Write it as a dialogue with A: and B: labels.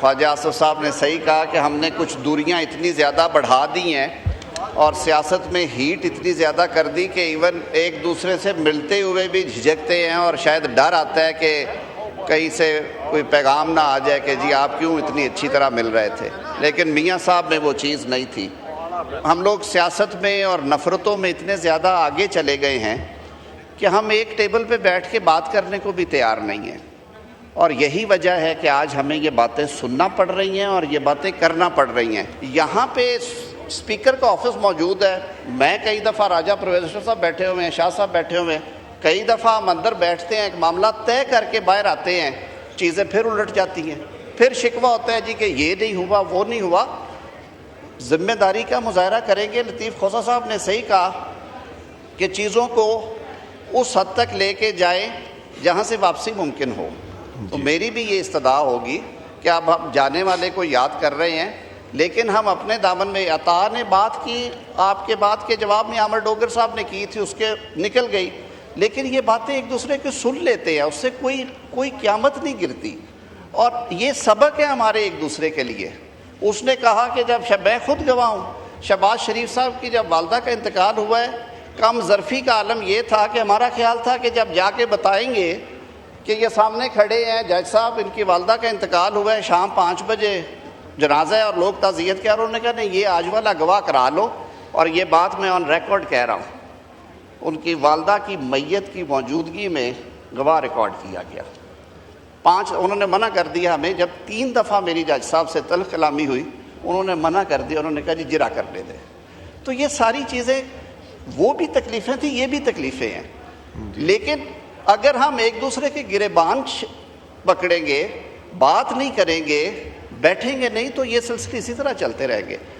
A: خواجہ آصف صاحب نے صحیح کہا کہ ہم نے کچھ دوریاں اتنی زیادہ بڑھا دی ہیں اور سیاست میں ہیٹ اتنی زیادہ کر دی کہ ایون ایک دوسرے سے ملتے ہوئے بھی جھجکتے ہیں اور شاید ڈر آتا ہے کہ کہیں سے کوئی پیغام نہ آ جائے کہ جی آپ کیوں اتنی اچھی طرح مل رہے تھے. لیکن میاں صاحب میں وہ چیز نہیں تھی. ہم لوگ سیاست میں اور نفرتوں میں اتنے زیادہ آگے چلے گئے ہیں کہ ہم ایک ٹیبل پہ بیٹھ کے بات کرنے کو بھی تیار نہیں ہیں. اور یہی وجہ ہے کہ آج ہمیں یہ باتیں سننا پڑ رہی ہیں اور یہ باتیں کرنا پڑ رہی ہیں. یہاں پہ اسپیکر کا آفس موجود ہے. میں کئی دفعہ راجہ پروفیسر صاحب بیٹھے ہوئے ہیں, شاہ صاحب بیٹھے ہوئے ہیں, کئی دفعہ ہم اندر بیٹھتے ہیں, ایک معاملہ طے کر کے باہر آتے ہیں, چیزیں پھر الٹ جاتی ہیں, پھر شکوہ ہوتا ہے جی کہ یہ نہیں ہوا وہ نہیں ہوا. ذمہ داری کا مظاہرہ کریں گے. لطیف خوسا صاحب نے صحیح کہا کہ چیزوں کو اس حد تک لے کے جائیں جہاں سے واپسی ممکن ہو. تو میری بھی یہ استدعا ہوگی کہ اب ہم جانے والے کو یاد کر رہے ہیں لیکن ہم اپنے دامن میں. عطا نے بات کی, آپ کے بات کے جواب میں عامر ڈوگر صاحب نے کی تھی, اس کے نکل گئی, لیکن یہ باتیں ایک دوسرے کے سن لیتے ہیں, اس سے کوئی قیامت نہیں گرتی. اور یہ سبق ہے ہمارے ایک دوسرے کے لیے. اس نے کہا کہ جب میں خود گواہ ہوں, شہباز شریف صاحب کی جب والدہ کا انتقال ہوا ہے, کم ظرفی کا عالم یہ تھا کہ ہمارا خیال تھا کہ جب جا کے بتائیں گے کہ یہ سامنے کھڑے ہیں جج صاحب, ان کی والدہ کا انتقال ہوا ہے, شام 5 بجے جنازہ ہے اور لوگ تعزیت کیا. انہوں نے کہا نہیں, یہ آج والا گواہ کرا لو. اور یہ بات میں آن ریکارڈ کہہ رہا ہوں, ان کی والدہ کی میت کی موجودگی میں گواہ ریکارڈ کیا گیا. 5 انہوں نے منع کر دیا ہمیں. جب 3 دفعہ میری جج صاحب سے تلخ کلامی ہوئی, انہوں نے منع کر دیا. انہوں نے کہا جی جرا کرنے دیں. تو یہ ساری چیزیں, وہ بھی تکلیفیں تھیں, یہ بھی تکلیفیں ہیں. لیکن اگر ہم ایک دوسرے کے گریبان پکڑیں گے, بات نہیں کریں گے, بیٹھیں گے نہیں, تو یہ سلسلے اسی طرح چلتے رہیں گے.